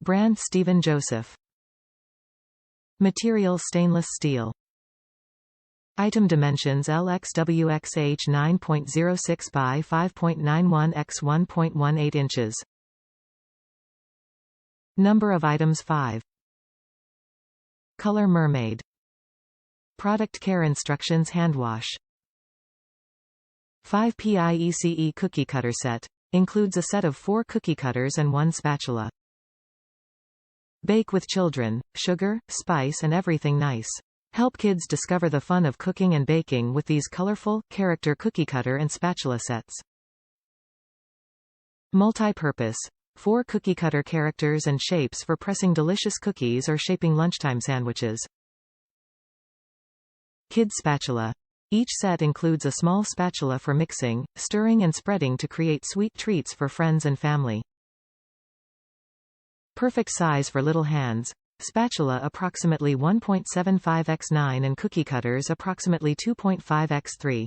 BrandStephen Joseph. MaterialStainless Steel. Item Dimensions LxWxH9.06 by 5.91 x 1.18 inches. Number of items 5. ColorMermaid. Product care instructions: hand wash. 5 PIECE cookie cutter set. Includes a set of 4 cookie cutters and 1 spatula. Bake with children. Sugar, spice and everything nice. Help kids discover the fun of cooking and baking with these colorful, character cookie cutter and spatula sets. Multi-purpose. 4 cookie cutter characters and shapes for pressing delicious cookies or shaping lunchtime sandwiches. Kids spatula. Each set includes a small spatula for mixing, stirring and spreading to create sweet treats for friends and family. Perfect size for little hands. Spatula approximately 1.75 x 9 and cookie cutters approximately 2.5 x 3.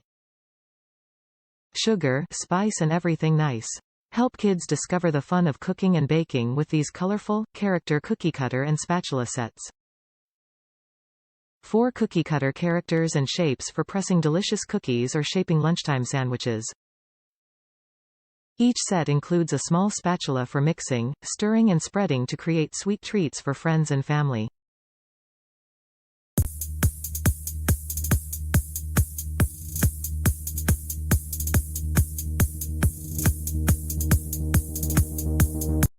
Sugar, spice and everything nice. Help kids discover the fun of cooking and baking with these colorful, character cookie cutter and spatula sets. 4 cookie cutter characters and shapes for pressing delicious cookies or shaping lunchtime sandwiches. Each set includes a small spatula for mixing, stirring and spreading to create sweet treats for friends and family.